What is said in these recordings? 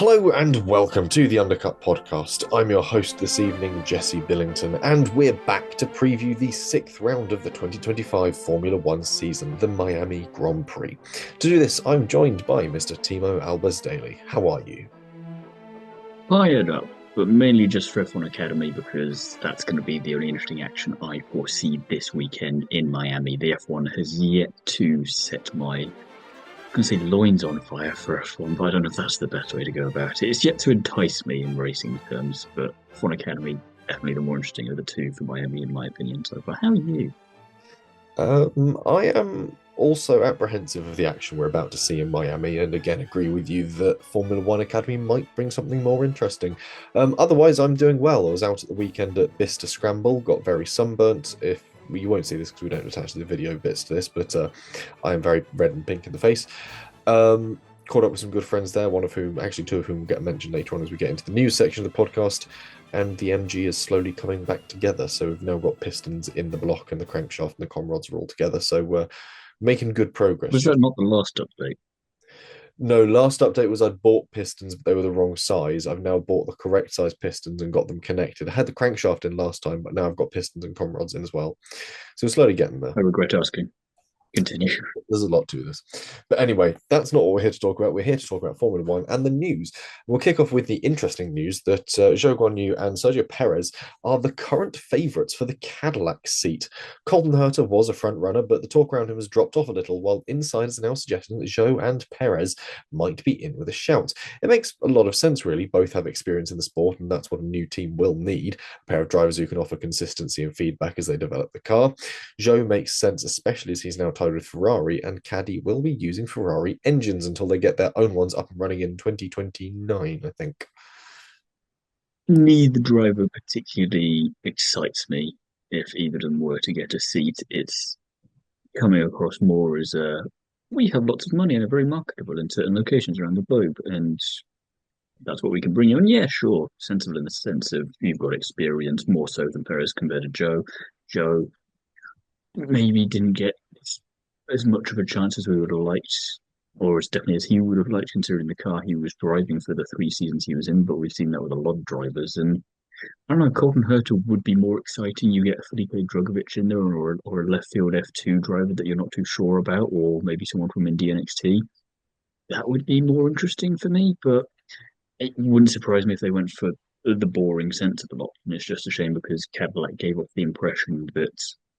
Hello and welcome to the Undercut Podcast. I'm your host this evening, Jesse Billington, and we're back to preview the sixth round of the 2025 Formula One season, the Miami Grand Prix. To do this, I'm joined by Mr. Thiemo Daily. How are you? Fired up, but mainly just for F1 Academy because that's going to be the only interesting action I foresee this weekend in Miami. The F1 has yet to set my I'm going to say loins on fire for F1, but I don't know if that's the best way to go about it. It's yet to entice me in racing terms, but F1 Academy, definitely the more interesting of the two for Miami, in my opinion, so far. How are you? I am also apprehensive of the action we're about to see in Miami, and again agree with you that Formula One Academy might bring something more interesting. Otherwise, I'm doing well. I was out at the weekend at Bicester Scramble, got very sunburnt. If you won't see this because we don't attach the video bits to this, but I am very red and pink in the face. Caught up with some good friends there, actually two of whom will get mentioned later on as we get into the news section of the podcast. And the MG is slowly coming back together. So we've now got pistons in the block and the crankshaft and the conrods are all together. So we're making good progress. Was that not the last update? No, last update was I'd bought pistons, but they were the wrong size. I've now bought the correct size pistons and got them connected. I had the crankshaft in last time, but now I've got pistons and conrods in as well. So we're slowly getting there. I regret asking. Continue. There's a lot to this. But anyway, that's not what we're here to talk about. We're here to talk about Formula One and the news. We'll kick off with the interesting news that Zhou and Sergio Perez are the current favourites for the Cadillac seat. Colton Herta was a front runner, but the talk around him has dropped off a little, while insiders are now suggesting that Zhou and Perez might be in with a shout. It makes a lot of sense, really. Both have experience in the sport, and that's what a new team will need. A pair of drivers who can offer consistency and feedback as they develop the car. Zhou makes sense, especially as he's now tied with Ferrari, and Caddy will be using Ferrari engines until they get their own ones up and running in 2029, I think. Neither driver particularly excites me if either of them were to get a seat. It's coming across more as we have lots of money and are very marketable in certain locations around the globe, and that's what we can bring you. And yeah, sure, sensible in the sense of you've got experience more so than Perez compared to Zhou. Zhou maybe didn't get as much of a chance as we would have liked, or as definitely as he would have liked, considering the car he was driving for the 3 seasons he was in. But we've seen that with a lot of drivers, and I don't know. Colton Herta would be more exciting. You get a Felipe Drugovich in there, or a left field F2 driver that you're not too sure about, or maybe someone from Indy NXT. That would be more interesting for me, but it wouldn't surprise me if they went for the boring, sensible option. It's just a shame because Cadillac gave off the impression that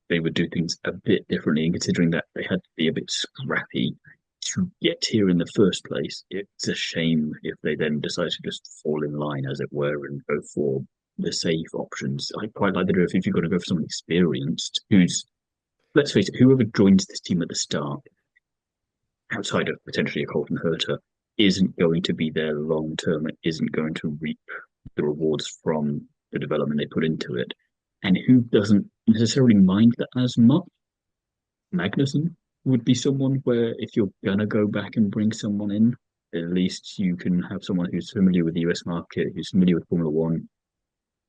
they would do things a bit differently, and considering that they had to be a bit scrappy to get here in the first place, it's a shame if they then decide to just fall in line, as it were, and go for the safe options. I quite like the idea if you're going to go for someone experienced who's, let's face it, whoever joins this team at the start, outside of potentially a Colton Herta, isn't going to be there long term. It isn't going to reap the rewards from the development they put into it. And who doesn't necessarily mind that as much? Magnussen would be someone where if you're gonna go back and bring someone in, at least you can have someone who's familiar with the US market, who's familiar with Formula One,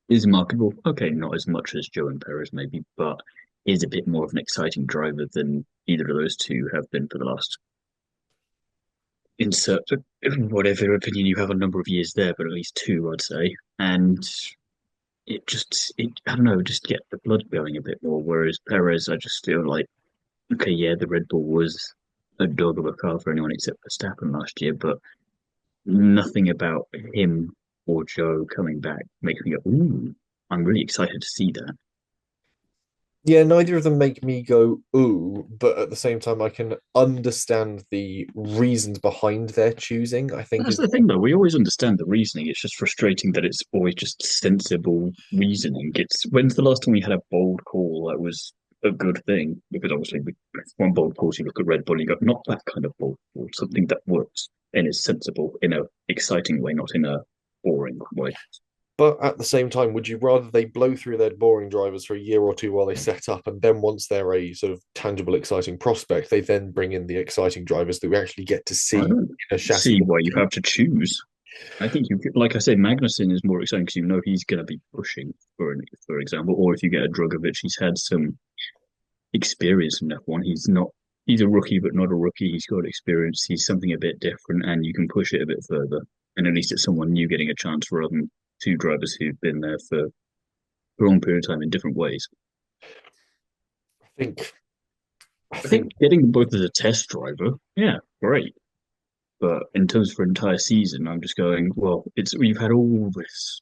is marketable. Okay, not as much as Zhou and Perez maybe, but is a bit more of an exciting driver than either of those two have been for the last insert whatever opinion you have a number of years there, but at least two, I'd say. And I don't know, just get the blood going a bit more. Whereas Perez, I just feel like, okay, yeah, the Red Bull was a dog of a car for anyone except Verstappen last year, but nothing about him or Zhou coming back makes me go, ooh, I'm really excited to see that. Yeah, neither of them make me go, ooh, but at the same time, I can understand the reasons behind their choosing, I think That's is the thing, though. We always understand the reasoning. It's just frustrating that it's always just sensible reasoning. It's when's the last time we had a bold call that was a good thing? Because obviously, with one bold call, you look at Red Bull, you go, not that kind of bold call, something that works and is sensible in a exciting way, not in a boring way. But at the same time, would you rather they blow through their boring drivers for a year or two while they set up, and then once they're a sort of tangible, exciting prospect, they then bring in the exciting drivers that we actually get to see I in don't a see chassis? why you have to choose. I think like I said, Magnussen is more exciting because you know he's going to be pushing for example, or if you get a Drugovich, he's had some experience in F1. He's a rookie, but not a rookie. He's got experience. He's something a bit different, and you can push it a bit further. And at least it's someone new getting a chance rather than two drivers who've been there for a long period of time in different ways. I think, I I think think, getting them both as a test driver, yeah, great. But in terms for an entire season, I'm just going, well, it's we've had all this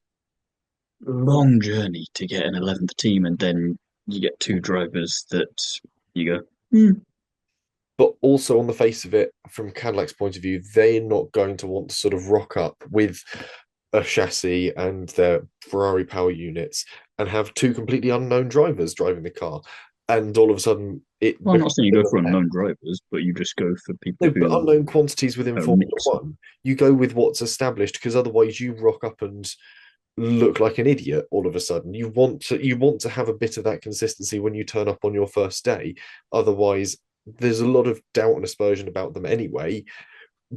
long journey to get an 11th team, and then you get two drivers that you go, hmm, but also on the face of it, from Cadillac's point of view, they're not going to want to sort of rock up with a chassis and their Ferrari power units and have two completely unknown drivers driving the car. And all of a sudden, it well, I'm not becomes saying you a bit go of for a mess. unknown drivers, but you just go for people No, but who unknown quantities within are a Formula mix. One, you go with what's established because otherwise you rock up and look like an idiot all of a sudden. You want to have a bit of that consistency when you turn up on your first day. Otherwise, there's a lot of doubt and aspersion about them anyway.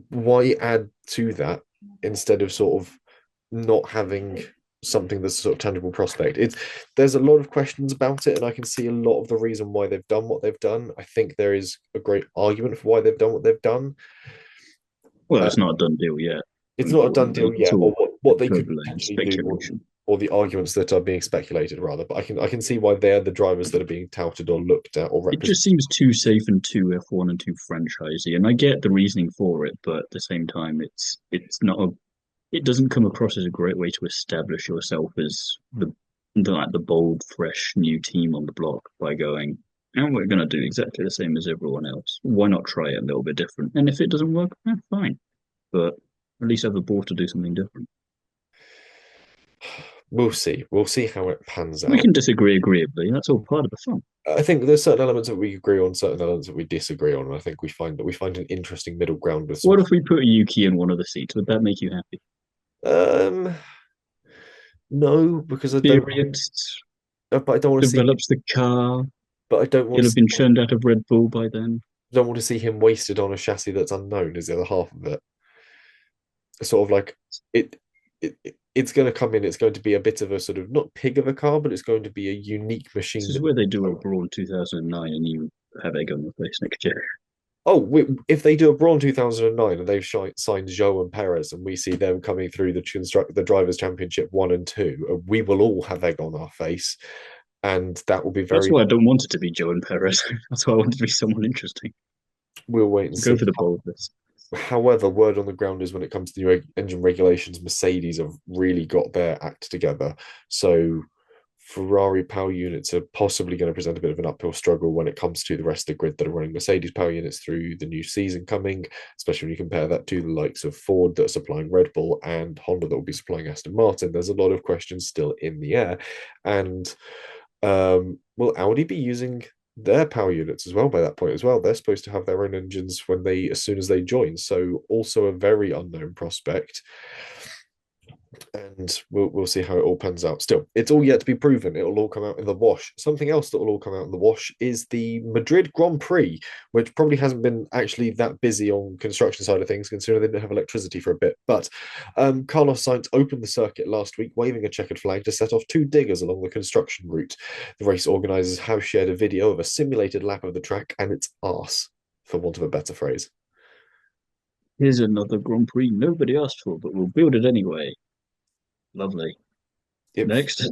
Why add to that instead of sort of not having something that's a sort of tangible prospect? There's a lot of questions about it, and I can see a lot of the reason why they've done what they've done. I think there is a great argument for why they've done what they've done. Well, Uh, it's not a done deal yet. it's not a done Importantly, deal it's yet, or all what they could hyperbole and potentially do, speculation. or the arguments that are being speculated rather. But I can see why they're the drivers that are being touted or looked at or It represented. just seems too safe and too F1 and too franchisey, and I get the reasoning for it, but at the same time, it's not a it doesn't come across as a great way to establish yourself as the bold, fresh new team on the block by going, and we're going to do exactly the same as everyone else. Why not try it a little bit different? And if it doesn't work, fine. But at least have the ball to do something different. We'll see. We'll see how it pans We out. can disagree agreeably. That's all part of the fun. I think there's certain elements that we agree on, certain elements that we disagree on, and I think we find an interesting middle ground with some. What if we put Yuki in one of the seats? Would that make you happy? Um, no, because I don't. Experienced, But I don't want to see. develops the car. But I don't want He'll to have see. been churned out of Red Bull by then. Don't want to see him wasted on a chassis that's unknown. Is the other half of it? Sort of like it. It's going to come in. It's going to be a bit of a sort of not pig of a car, but it's going to be a unique This machine is that. where they do a Brawl 2009 and you have egg on your face next year. Oh, if they do a Brawl 2009 and they've signed Zhou and Perez, and we see them coming through the Drivers' Championship 1 and 2, we will all have egg on our face, and that will be That's very. why I don't want it to be Joe and Perez. That's why I want it to be someone interesting. We'll wait and Go see. for the boldness. However, word on the ground is when it comes to new engine regulations, Mercedes have really got their act together. So Ferrari power units are possibly going to present a bit of an uphill struggle when it comes to the rest of the grid that are running Mercedes power units through the new season coming, especially when you compare that to the likes of Ford that are supplying Red Bull and Honda that will be supplying Aston Martin. There's a lot of questions still in the air. And will Audi be using their power units as well by that point as well? They're supposed to have their own engines as soon as they join. So also a very unknown prospect. And we'll see how it all pans out. Still, it's all yet to be proven. It will all come out in the wash. Something else that will all come out in the wash is the Madrid Grand Prix, which probably hasn't been actually that busy on construction side of things, considering they didn't have electricity for a bit. But Carlos Sainz opened the circuit last week, waving a checkered flag to set off two diggers along the construction route. The race organisers have shared a video of a simulated lap of the track, and it's arse, for want of a better phrase. Here's another Grand Prix nobody asked for, but we'll build it anyway. Lovely. It Next.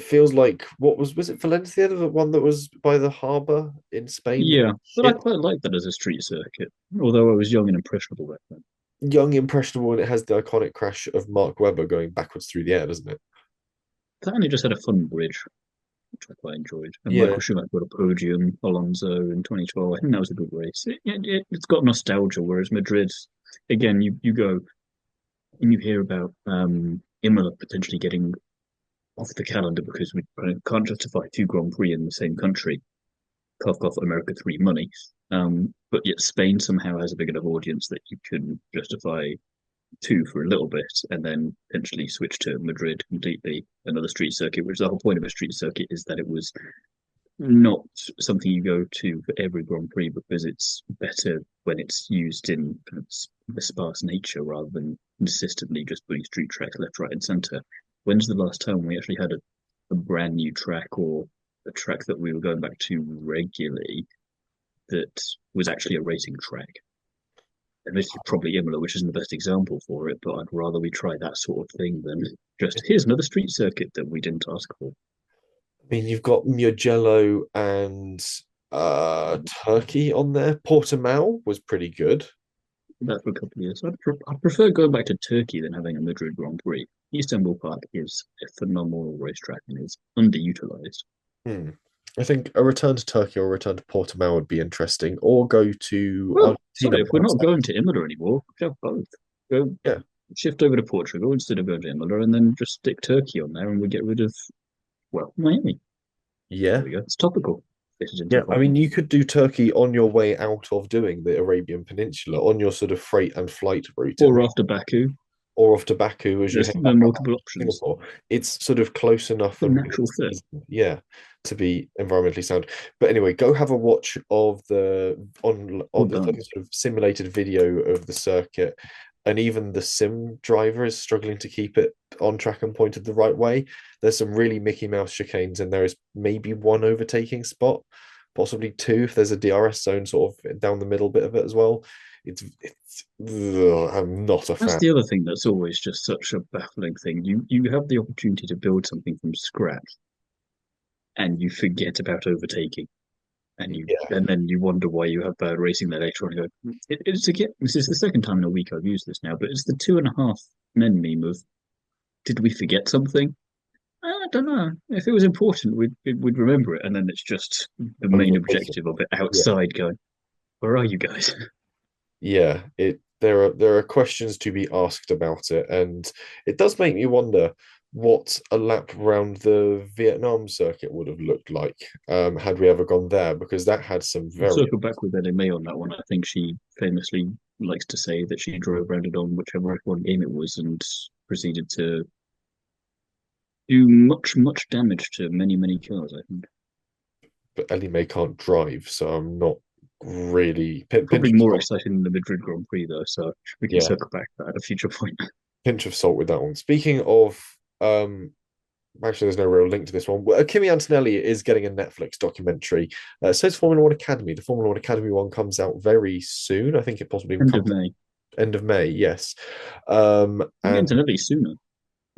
feels like what was it Valencia, the one that was by the harbour in Spain? Yeah, but I Shit. quite like that as a street circuit, although I was young and impressionable back then. Young, impressionable, and it has the iconic crash of Mark Webber going backwards through the air, doesn't it? That only just had a fun bridge, which I quite enjoyed. And Yeah. Michael Schumacher got a podium, Alonso in 2012. I think that was a good race. It's got nostalgia, whereas Madrid, again, you go and you hear about Imola potentially getting off the calendar because we can't justify two Grand Prix in the same country. Cough, America 3 money. But yet Spain somehow has a big enough audience that you can justify two for a little bit and then potentially switch to Madrid completely, another street circuit, which the whole point of a street circuit is that it was not something you go to for every Grand Prix because it's better when it's used in kind of a sparse nature rather than consistently just putting street tracks left, right, and centre. When's the last time we actually had a brand new track or a track that we were going back to regularly that was actually a racing track? And this is probably Imola, which isn't the best example for it, but I'd rather we try that sort of thing than just here's another street circuit that we didn't ask for. I mean, you've got Mugello and Turkey on there. Portimao was pretty good. That for a couple of years. I'd prefer going back to Turkey than having a Madrid Grand Prix. Istanbul Park is a phenomenal racetrack and is underutilized. Hmm. I think a return to Turkey or a return to Portimao would be interesting, or go to Well, Argentina. sorry, if we're not going to Imola anymore, we have both. Go Yeah, shift over to Portugal instead of going to Imola, and then just stick Turkey on there, and we get rid of Miami. There yeah, we go. It's topical. Fitted into yeah. the I mean, podcast. you could do Turkey on your way out of doing the Arabian Peninsula on your sort of freight and flight route, Or after Baku, or off to Baku as you there's head there back are up multiple to options. Singapore. It's sort of close enough The and natural fit. yeah, to be environmentally sound. But anyway, go have a watch of the All on there's like done. a sort of simulated video of the circuit, and even the sim driver is struggling to keep it on track and pointed the right way. There's some really Mickey Mouse chicanes, and there is maybe one overtaking spot, possibly two if there's a DRS zone sort of down the middle bit of it as well. I'm not a That's fan. the other thing that's always just such a baffling thing. You have the opportunity to build something from scratch, and you forget about overtaking, Yeah, and then you wonder why you have bad racing there later on. You go, it's again. This is the second time in a week I've used this now, but it's the 2.5 men meme of did we forget something? I don't know. If it was important, we'd remember it, and then it's just the main overtaking. objective of it Yeah, outside going, where are you guys? yeah. It there are questions to be asked about it, and it does make me wonder what a lap around the Vietnam circuit would have looked like had we ever gone there, because that had some We'll very circle back with Ellie-May on that one. I think she famously likes to say that she drove around it on whichever F1 game it was and proceeded to do much damage to many cars, I think. but Ellie-May can't drive, so I'm not really pinch Probably of more salt. exciting than the Madrid Grand Prix, though, so we can Yeah, circle back to that at a future point. pinch of salt with that one. Speaking of actually, there's no real link to this one. Well, Kimi Antonelli is getting a Netflix documentary. It says Formula One Academy. The Formula One Academy one comes out very soon. I think it possibly even End of comes May. end of May. Yes, Maybe and Antonelli sooner.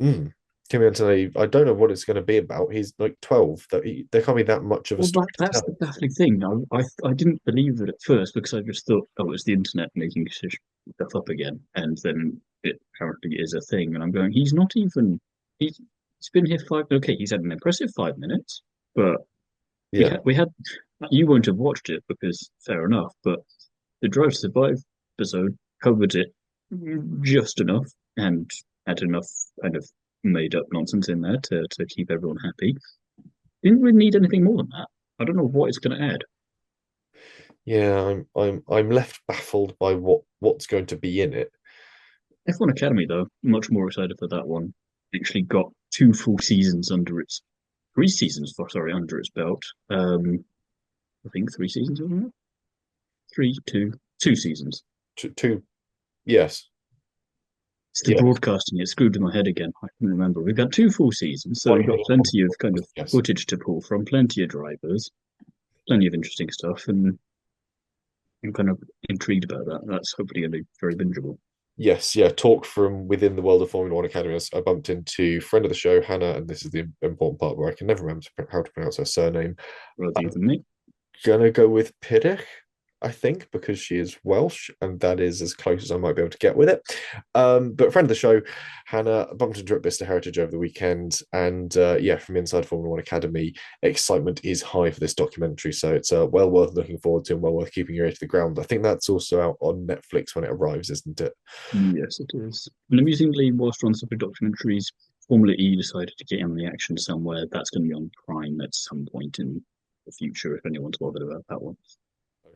mm, Kimi Antonelli. I don't know what it's going to be about. He's like 12. There can't be that much of a Well, story to that's the tell. baffling thing. I didn't believe it at first because I just thought, oh, it's the internet making stuff up again, and then it apparently is a thing. And I'm going, he's not even. He's been here five. Okay, he's had an impressive 5 minutes, but Yeah, we had. You won't have watched it because fair enough, but the Drive to Survive episode covered it just enough and had enough kind of made up nonsense in there to keep everyone happy. Didn't really need anything more than that. I don't know what it's going to add. yeah. I'm left baffled by what's going to be in it. F1 Academy, though, much more excited for that one. Actually got 2 full seasons under its 3 seasons for sorry under its belt. I think 3 seasons, wasn't it? Three, 2 seasons. Two, yes, It's the yeah. broadcasting. It screwed in my head again. I can remember. We've got 2 full seasons, so One we've got year, plenty of kind of yes. footage to pull from, plenty of drivers, plenty of interesting stuff, and I'm kind of intrigued about that. That's hopefully going to be very bingeable. Yes, yeah. Talk from within the world of Formula One Academy. I bumped into friend of the show, Hannah, and this is the important part where I can never remember how to pronounce her surname. Rather you I'm than me. gonna go with Piddick, I think, because she is Welsh, and that is as close as I might be able to get with it. But friend of the show, Hannah, bumped into her at Bicester Heritage over the weekend, and yeah, from inside Formula One Academy, excitement is high for this documentary, so it's well worth looking forward to and well worth keeping your ear to the ground. I think that's also out on Netflix when it arrives, isn't it? Yes, it is. And amusingly, whilst we're on subject documentaries, Formula E decided to get in the action somewhere. That's going to be on Prime at some point in the future, if anyone's bothered about that one.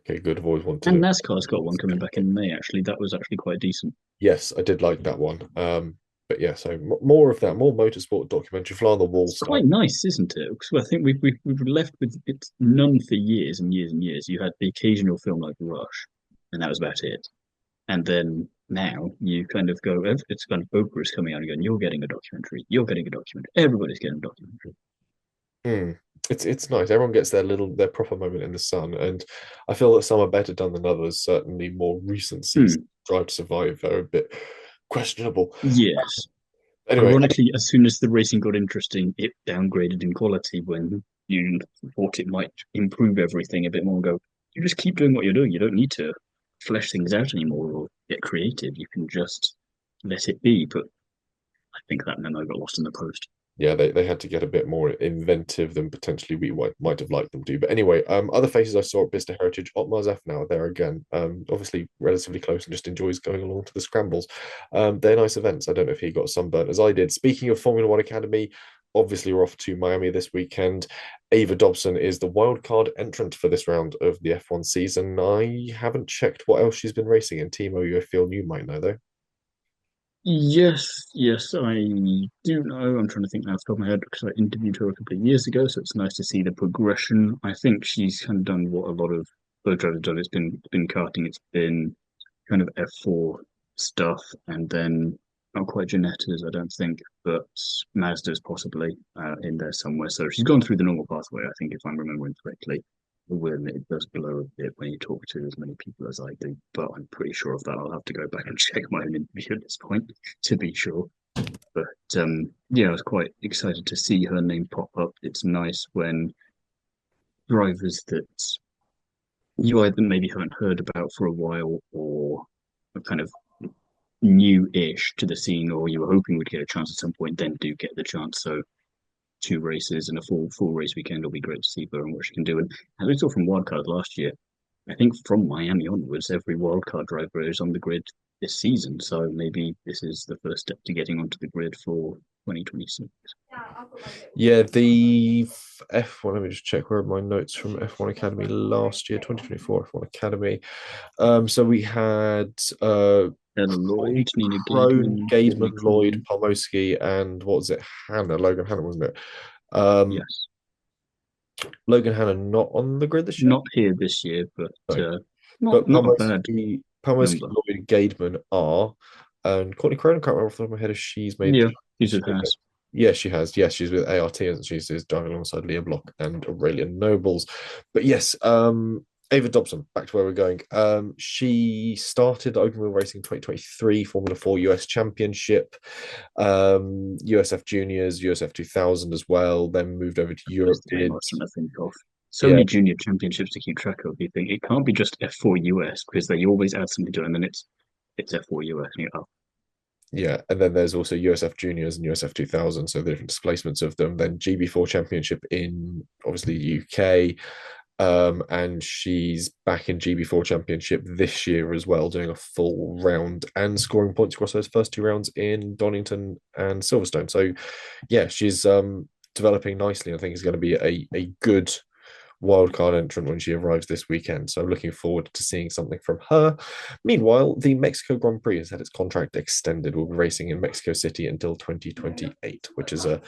Okay, good. I've always wanted And it. NASCAR's got one coming back in May, actually. That was actually quite decent. Yes, I did like that one. But yeah, so more of that, more motorsport documentary, fly on the wall It's stuff. quite nice, isn't it? Because I think we've left with it none for years and years and years. You had the occasional film like Rush, and that was about it. And then now you kind of go, it's kind of Oprah's coming out and going, you're getting a documentary, you're getting a documentary, everybody's getting a documentary. Mm. It's nice. Everyone gets their proper moment in the sun, and I feel that some are better done than others. Certainly, more recent seasons, Hmm. Drive to Survive are a bit questionable. Yes. Anyway, Ironically, as soon as the racing got interesting, it downgraded in quality when you thought it might improve everything a bit more. And go, you just keep doing what you're doing. You don't need to flesh things out anymore or get creative. You can just let it be. But I think that memo got lost in the post. yeah, they had to get a bit more inventive than potentially we might have liked them to. But anyway, other faces I saw at Bicester Heritage, Otmar's F now there again. Obviously relatively close and just enjoys going along to the scrambles. They're nice events. I don't know if he got sunburnt as I did. Speaking of Formula One Academy, obviously we're off to Miami this weekend. Ava Dobson is the wildcard entrant for this round of the F1 season. I haven't checked what else she's been racing in. Thiemo, you feel you might know though. Yes, I do know. I'm trying to think now off the top of my head because I interviewed her a couple of years ago, so it's nice to see the progression. I think she's kind of done what a lot of boat drivers have done. It's been karting, it's been kind of F4 stuff, and then not quite Janetta's, I don't think, but Mazda's possibly in there somewhere. So she's gone through the normal pathway, I think, if I'm remembering correctly. When it does blow a bit when you talk to as many people as I do, but I'm pretty sure of that. I'll have to go back and check my own interview at this point to be sure. But yeah, I was quite excited to see her name pop up. It's nice when drivers that you either maybe haven't heard about for a while or are kind of new-ish to the scene, or you were hoping would get a chance at some point, then do get the chance. So two races and a full race weekend will be great to see her and what she can do. And as we saw from Wildcard last year, I think from Miami onwards, every wildcard driver is on the grid this season. So maybe this is the first step to getting onto the grid for 2026. Yeah, the F1, let me just check where are my notes from F1 Academy last year, 2024 F1 Academy. So we had Ella Lloyd, Nina Crone, Gaidman, Gaidman, Courtney Lloyd, Crone. Palmowski, and what was it? Hannah, Logan Hannah, wasn't it? Um, Yes, Logan Hannah not on the grid this year? not here this year, but No. not But not a bad Palmowski, number. Lloyd, Gaidman are, and Courtney Crone, I can't remember off the top of my head if she's made Yeah, he's she's at made Haas. yeah, she has. Yes, she's with ART, and she's driving alongside Leah Block and Aurelian Nobles. But yes, Ava Dobson, back to where we're going. She started open wheel racing 2023 Formula 4 US Championship, USF Juniors, USF 2000 as well, then moved over to That's Europe, the name I did was trying to think of. So yeah, many junior championships to keep track of. You think it can't be just F4 US because they always add something to it, and then it's F4 US. And you go, oh, yeah, and then there's also USF Juniors and USF 2000, so the different displacements of them. Then GB4 Championship in obviously UK, and she's back in GB4 Championship this year as well, doing a full round and scoring points across those first two rounds in Donington and Silverstone. So, yeah, she's developing nicely. I think is going to be a good wildcard entrant when she arrives this weekend. So I'm looking forward to seeing something from her. Meanwhile, the Mexico Grand Prix has had its contract extended. We'll be racing in Mexico City until 2028, which is a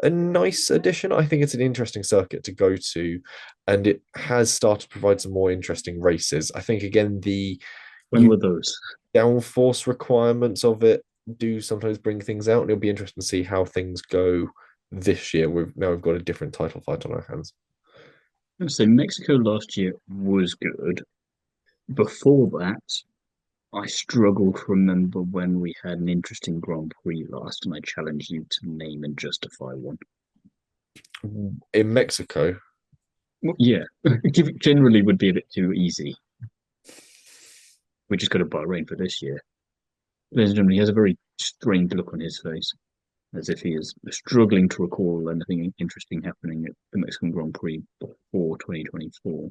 nice addition. I think it's an interesting circuit to go to, and it has started to provide some more interesting races. I think again the when were those? downforce requirements of it do sometimes bring things out, and it'll be interesting to see how things go this year. We've got a different title fight on our hands. I'd say Mexico last year was good. Before that, I struggle to remember when we had an interesting Grand Prix last, and I challenge you to name and justify one. In Mexico, Well, yeah, generally would be a bit too easy. We just got a Bahrain for this year. Ladies and gentlemen, he has a very strange look on his face, as if he is struggling to recall anything interesting happening at the Mexican Grand Prix before 2024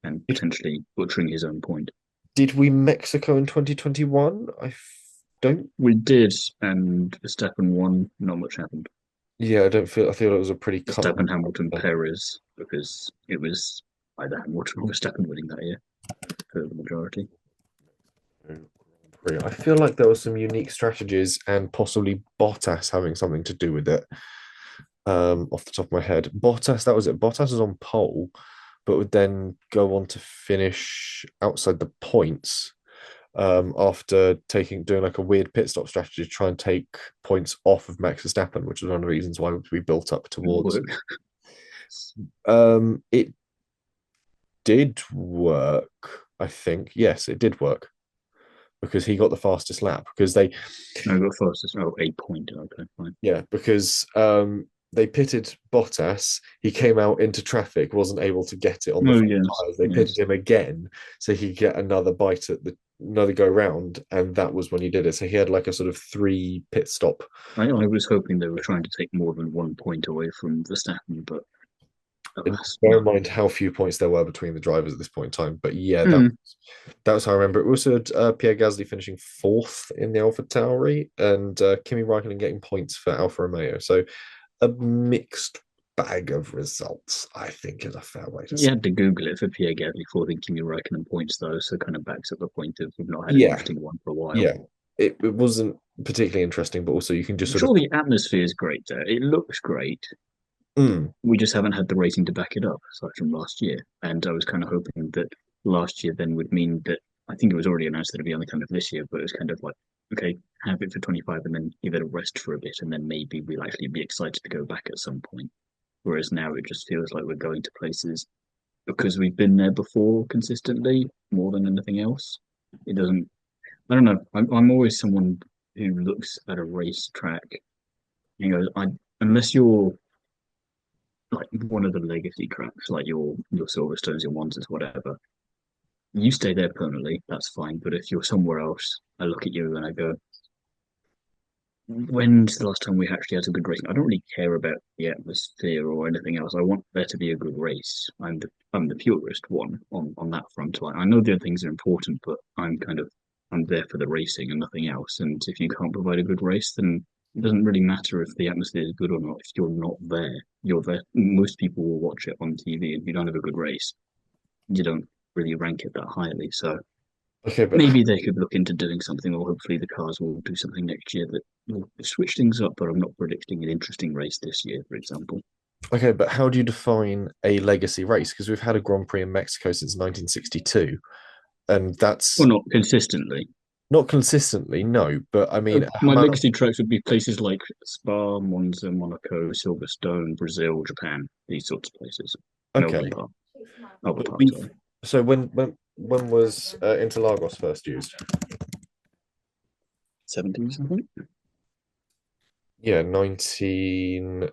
and did, potentially butchering his own point. did we Mexico in 2021? Don't. We did, and Verstappen won. Not much happened. Yeah, I feel it was a pretty cut. Verstappen, Hamilton, Perez, because it was either Hamilton or Verstappen winning that year for the majority. I feel like there were some unique strategies and possibly Bottas having something to do with it. Off the top of my head, Bottas, that was it. Bottas was on pole, but would then go on to finish outside the points after doing like a weird pit stop strategy to try and take points off of Max Verstappen, which was one of the reasons why we built up It towards worked. It did work, I think. Yes, it did work because he got the fastest lap because they No, I got fastest. Oh, 8 point. Okay, fine. yeah, because they pitted Bottas. He came out into traffic, wasn't able to get it on the Oh, front yes, tires. They pitted yes. him again so he could get another bite at the another go round, and that was when he did it. So he had like a sort of three pit stop. I was hoping they were trying to take more than 1 point away from Verstappen, but And alas, bear in no. mind how few points there were between the drivers at this point in time. But yeah, Hmm. that was how I remember it. We also had Pierre Gasly finishing fourth in the Alpha Tauri and Kimi Raikkonen getting points for Alfa Romeo. So a mixed bag of results, I think, is a fair way to You say. had to Google it for Pierre Gasly for the Kimi Raikkonen points, though, so kind of backs up the point of we've not had an Yeah, interesting one for a while. yeah. It wasn't particularly interesting, but also you can just I'm sort of sure the atmosphere is great there. It looks great. mm, We just haven't had the rating to back it up, aside from last year. And I was kind of hoping that last year then would mean that I think it was already announced that it'd be on the kind of this year, but it was kind of like, okay, have it for 25 and then give it a rest for a bit, and then maybe we'll actually be excited to go back at some point. Whereas now it just feels like we're going to places because we've been there before consistently more than anything else. It doesn't, I don't know. I'm always someone who looks at a racetrack and goes, unless you're like one of the legacy tracks, like your Silverstones, your Monzas, whatever, you stay there permanently. That's fine. But if you're somewhere else, I look at you and I go, when's the last time we actually had a good race? I don't really care about the atmosphere or anything else. I want there to be a good race. I'm the purist one on that front. Like I know the other things are important, but I'm there for the racing and nothing else. And if you can't provide a good race, then it doesn't really matter if the atmosphere is good or not. If you're not there, you're there. Most people will watch it on TV, and if you don't have a good race, you don't really rank it that highly. So okay, but maybe they could look into doing something, or hopefully the cars will do something next year that will switch things up. But I'm not predicting an interesting race this year, for example. okay, but how do you define a legacy race? Because we've had a Grand Prix in Mexico since 1962, and Well, that's not consistently. not consistently, no. But I mean, My amount of legacy tracks would be places like Spa, Monza, Monaco, Silverstone, Brazil, Japan, these sorts of places. Melbourne okay, Park, Albert but Park, we've sorry. so when was Interlagos first used? 70s, I think. Yeah, 19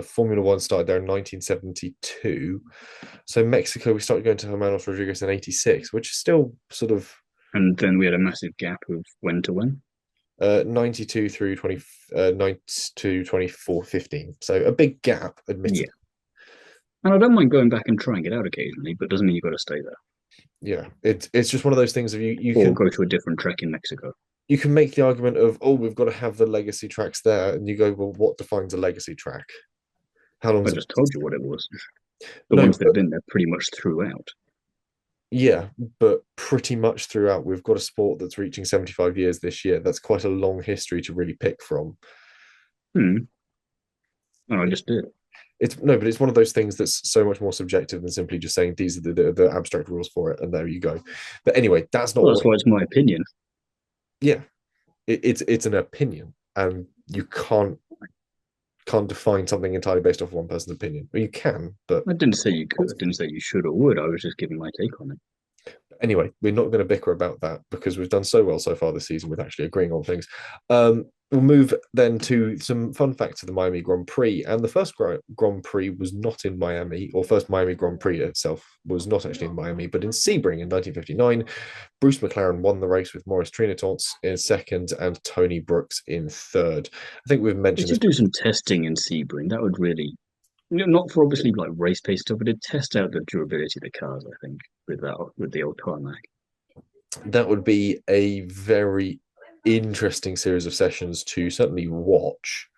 Formula One started there in 1972. So Mexico, we started going to Hermanos Rodriguez in 86, which is still sort of And then we had a massive gap of when to when. 92 through 20 92 24 15. So a big gap, Yeah. admittedly. And I don't mind going back and trying it out occasionally, but doesn't mean you've got to stay there Yeah, it's just one of those things of or go to a different track in Mexico. you can make the argument of, oh, we've got to have the legacy tracks there, and you go, well, what defines a legacy track? How long I has it just told you what it was. The no, ones that have been there pretty much throughout. yeah, but pretty much throughout, we've got a sport that's reaching 75 years this year. That's quite a long history to really pick from. Hmm. Oh, I just did. It's no, but it's one of those things that's so much more subjective than simply just saying these are the abstract rules for it, and there you go. But anyway, that's not Well, what. that's why it's my opinion. Yeah, it's an opinion, and you can't define something entirely based off one person's opinion. Well, you can, but I didn't say you could. I didn't say you should or would. I was just giving my take on it. anyway, we're not going to bicker about that because we've done so well so far this season with actually agreeing on things. We'll move then to some fun facts of the Miami Grand Prix. And the first Grand Prix was not in Miami, or first Miami Grand Prix itself was not actually in Miami, but in Sebring in 1959. Bruce McLaren won the race with Maurice Trinitont in second and Tony Brooks in third. I think we've They mentioned this. should do some testing in Sebring. That would really, not for obviously like race pace stuff, but it'd test out the durability of the cars. I think with the old tarmac. That would be a very interesting series of sessions to certainly watch.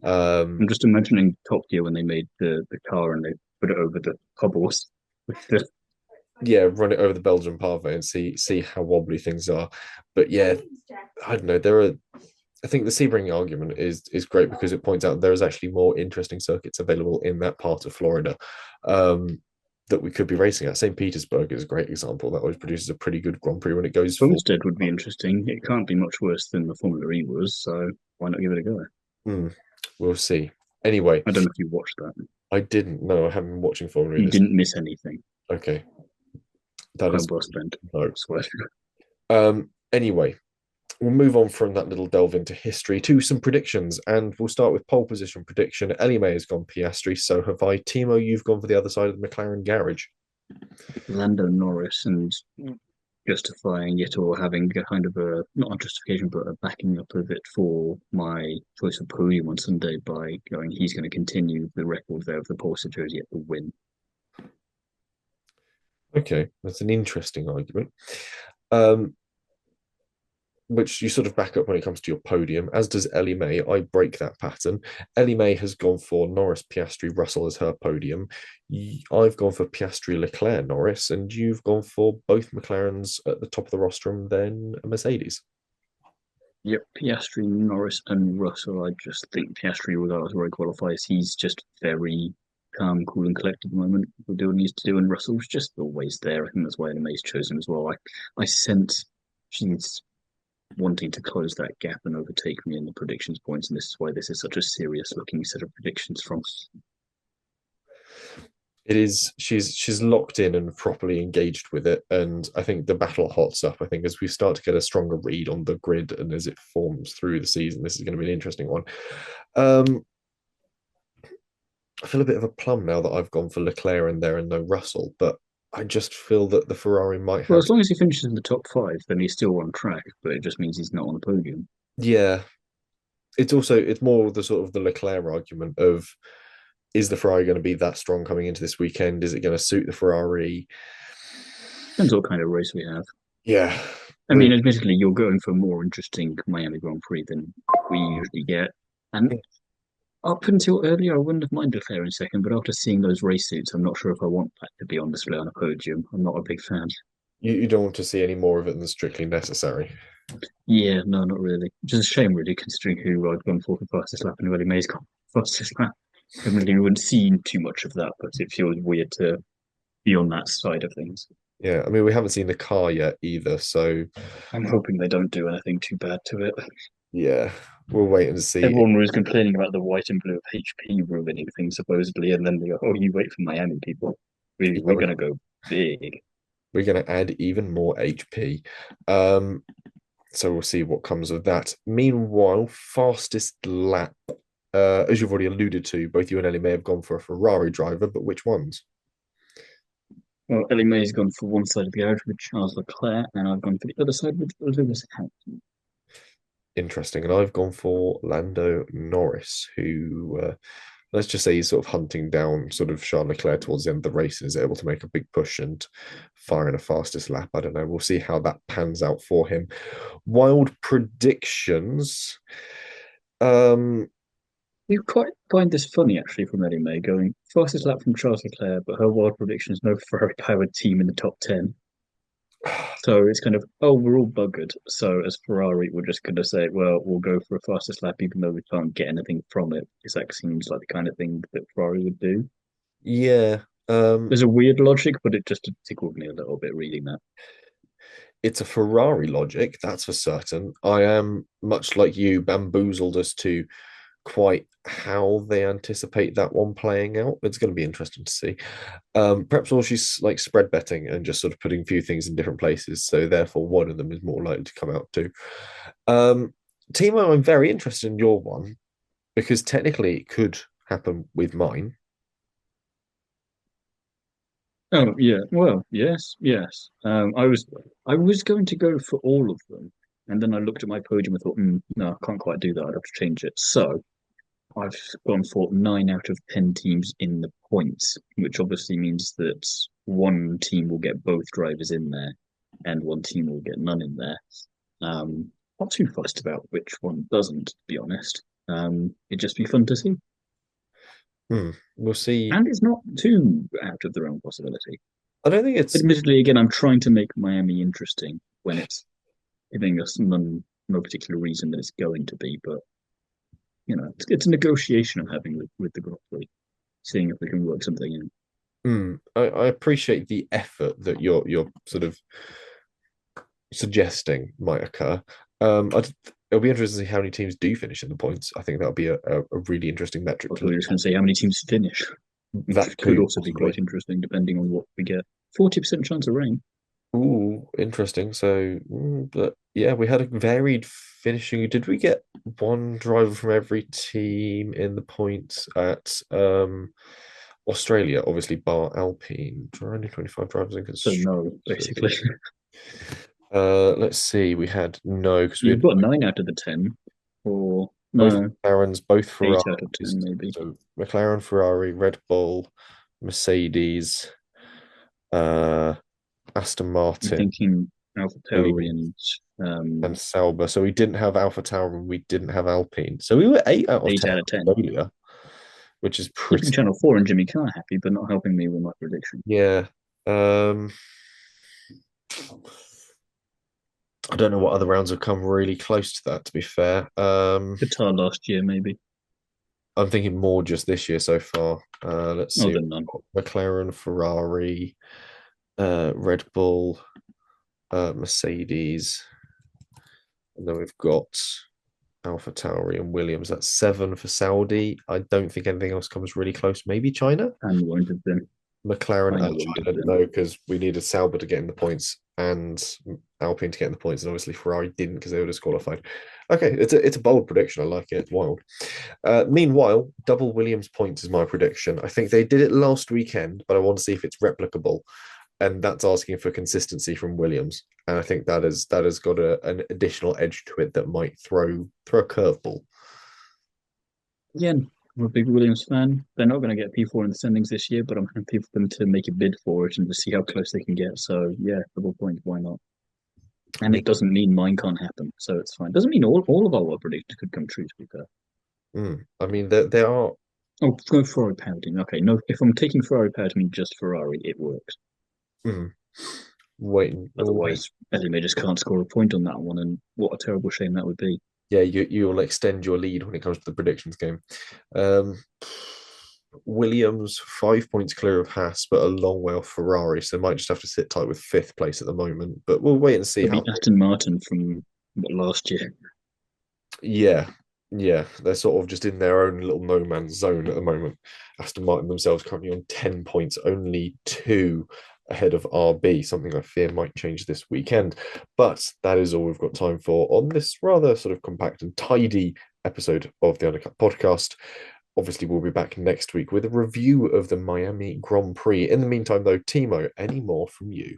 I'm just imagining Top Gear when they made the car and they put it over the cobbles with the Yeah, run it over the Belgian pathway and see how wobbly things are. But yeah, I don't know. There are. I think the Sebring argument is great because it points out there is actually more interesting circuits available in that part of Florida that we could be racing at. St. Petersburg is a great example. That always produces a pretty good Grand Prix when it goes for. Homestead would be interesting. It can't be much worse than the Formula E was, so why not give it a go? Hmm, we'll see. Anyway, I don't know if you watched that. I didn't know. I haven't been watching Formula E You this. didn't miss anything. Okay, that Quite is well spent, no. I swear. Anyway, we'll move on from that little delve into history to some predictions, and we'll start with pole position prediction. Ellie-May has gone Piastri, so have I. Thiemo, you've gone for the other side of the McLaren garage. Lando Norris and justifying it or having a kind of a not a justification but a backing up of it for my choice of podium on Sunday by going he's going to continue the record there of the Porsche jersey at the win. Okay, that's an interesting argument. Um, which you sort of back up when it comes to your podium, as does Ellie-May. I break that pattern. Ellie-May has gone for Norris, Piastri, Russell as her podium. I've gone for Piastri, Leclerc, Norris, and you've gone for both McLarens at the top of the rostrum, then a Mercedes. Yep, Piastri, Norris, and Russell. I just think Piastri, regardless of where he qualifies, he's just very calm, cool, and collected at the moment. We'll do what he needs to do, and Russell's just always there. I think that's why May's chosen as well. I sense she's wanting to close that gap and overtake me in the predictions points, and this is why this is such a serious looking set of predictions from. It is she's locked in and properly engaged with it, and I think the battle hots up. I think as we start to get a stronger read on the grid and as it forms through the season, this is going to be an interesting one. Um, I feel a bit of a plum now that I've gone for Leclerc in there and no Russell, but I just feel that the Ferrari might Well, have. as long as he finishes in the top five, then he's still on track, but it just means he's not on the podium. Yeah, it's more the sort of the Leclerc argument of, is the Ferrari going to be that strong coming into this weekend? Is it going to suit the Ferrari? Depends what kind of race we have. Yeah, I mean, admittedly, you're going for a more interesting Miami Grand Prix than we usually get. And up until earlier, I wouldn't have minded declaring second, but after seeing those race suits, I'm not sure if I want that to be on display on a podium. I'm not a big fan. you don't want to see any more of it than strictly necessary. Yeah, no, not really. Which is a shame, really, considering who I'd gone for fastest lap and who Ellie-May's gone for fastest lap. Admittedly, we wouldn't seen too much of that, but it feels weird to be on that side of things. Yeah, I mean, we haven't seen the car yet either, so I'm hoping they don't do anything too bad to it. yeah, we'll wait and see. Everyone was complaining about the white and blue of HP ruining things, supposedly, and then they go, oh, you wait for Miami, people. We're Yeah, going to go big. we're going to add even more HP. Um, so we'll see what comes of that. Meanwhile, fastest lap. As you've already alluded to, both you and Ellie may have gone for a Ferrari driver, but which ones? Well, Ellie-May's gone for one side of the garage with Charles Leclerc, and I've gone for the other side with Lewis Hamilton. Interesting. And I've gone for Lando Norris, who let's just say he's sort of hunting down sort of Charles Leclerc towards the end of the race and is able to make a big push and fire in a fastest lap. I don't know. We'll see how that pans out for him. Wild predictions. Um, You quite find this funny, actually, from Ellie-May going fastest lap from Charles Leclerc, but her wild prediction is no Ferrari-powered team in the top 10. So it's kind of, oh, we're all buggered. So as Ferrari, we're just going to say, well, we'll go for a fastest lap, even though we can't get anything from it, because that seems like the kind of thing that Ferrari would do. yeah. There's a weird logic, but it just tickled me a little bit reading that. It's a Ferrari logic, that's for certain. I am much like you, bamboozled as to quite how they anticipate that one playing out. It's going to be interesting to see. Perhaps all she's like spread betting and just sort of putting a few things in different places. So therefore, one of them is more likely to come out too. Timo, I'm very interested in your one because technically it could happen with mine. Oh yeah, well, yes, yes. I was going to go for all of them, and then I looked at my podium and thought, no, I can't quite do that. I'd have to change it. So I've gone for 9 out of 10 teams in the points, which obviously means that one team will get both drivers in there, and one team will get none in there. Not too fussed about which one doesn't, to be honest. It'd just be fun to see, We'll see. and it's not too out of the realm possibility. I don't think it's. Admittedly, again, I'm trying to make Miami interesting when it's giving us no particular reason that it's going to be, but it's a negotiation I'm having with the Grand Prix, seeing if we can work something in. I appreciate the effort that you're sort of suggesting might occur. It'll be interesting to see how many teams do finish in the points. I think that'll be a really interesting metric I to we look just at. going to say how many teams finish. which could also be quite interesting depending on what we get. 40% chance of rain. Ooh, interesting. So, but yeah, we had a varied finishing. Did we get one driver from every team in the points at Australia? Obviously, bar Alpine. Only 25 drivers in So no, basically. Let's see. We had no because we You've had got 9 out of the 10, or both no, McLarens, both 8 out of 10 Ferraris. maybe. So McLaren, Ferrari, Red Bull, Mercedes, uh, Aston I'm Martin, thinking Alpha Tauri Williams, and and Sauber. So we didn't have Alpha Tauri and we didn't have Alpine. So we were 8 out of 10 8 out of 10. Australia, which is Keeping pretty. Channel 4 and Jimmy Carr happy, but not helping me with my prediction. Yeah. Um, I don't know what other rounds have come really close to that, to be fair. Qatar last year, maybe. I'm thinking more just this year so far. Let's Oh, see. then none. McLaren, Ferrari, Red Bull, Mercedes, and then we've got Alpha Tauri and Williams. That's 7 for Saudi. I don't think anything else comes really close. Maybe China? And won't have been. McLaren China and won't have China, been. no, because we needed Sauber to get in the points and Alpine to get in the points, and obviously Ferrari didn't because they were disqualified. Okay, it's a bold prediction. I like it. It's wild. Meanwhile, double Williams points is my prediction. I think they did it last weekend, but I want to see if it's replicable, and that's asking for consistency from Williams. And I think that has got an additional edge to it that might throw a curveball. Again, I'm a big Williams fan. They're not going to get P4 in the standings this year, but I'm happy for them to make a bid for it and to see how close they can get. So, yeah, double point, why not? And it doesn't mean mine can't happen, so it's fine. Doesn't mean all of our predictions could come true, to be fair. I mean, there are. Oh, go Ferrari power team. Okay, no, if I'm taking Ferrari power team just Ferrari, it works. Mm, waiting. Otherwise, Ellie-May just can't score a point on that one, and what a terrible shame that would be. Yeah, you'll extend your lead when it comes to the predictions game. Um, Williams 5 points clear of Haas, but a long way off Ferrari, so they might just have to sit tight with fifth place at the moment. But we'll wait and see It'd how. be Aston Martin from last year. Yeah, yeah, they're sort of just in their own little no man's zone at the moment. Aston Martin themselves currently on 10 points, only two ahead of RB, something I fear might change this weekend. But that is all we've got time for on this rather sort of compact and tidy episode of the Undercut podcast. Obviously, we'll be back next week with a review of the Miami Grand Prix. In the meantime, though, Thiemo, any more from you?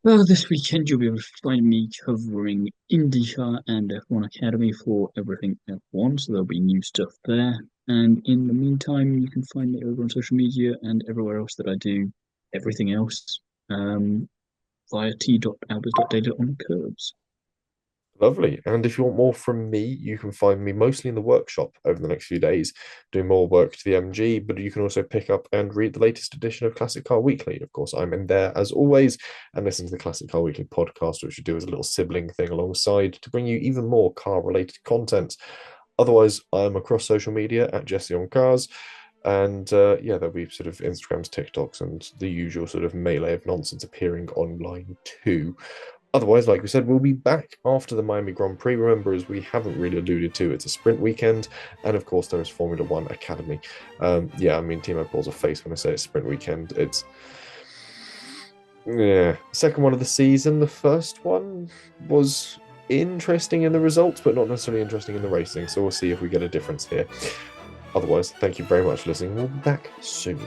Well, this weekend you'll be able to find me covering IndyCar and F1 Academy for everything F1, so there'll be new stuff there. And in the meantime, you can find me over on social media and everywhere else that I do everything else via t.albers.data on the curbs. Lovely. And if you want more from me, you can find me mostly in the workshop over the next few days, doing more work to the MG, but you can also pick up and read the latest edition of Classic Car Weekly. Of course, I'm in there as always, and listen to the Classic Car Weekly podcast, which we do as a little sibling thing alongside to bring you even more car-related content. Otherwise, I'm across social media at Jesse on Cars. And yeah, there'll be sort of Instagrams, TikToks, and the usual sort of melee of nonsense appearing online too. Otherwise, like we said, we'll be back after the Miami Grand Prix. Remember, as we haven't really alluded to, it's a sprint weekend. And of course, there is Formula One Academy. Yeah, I mean, Thiemo pulls a face when I say it's sprint weekend. It's, yeah, second one of the season. The first one was interesting in the results, but not necessarily interesting in the racing. So we'll see if we get a difference here. Otherwise, thank you very much for listening. We'll be back soon.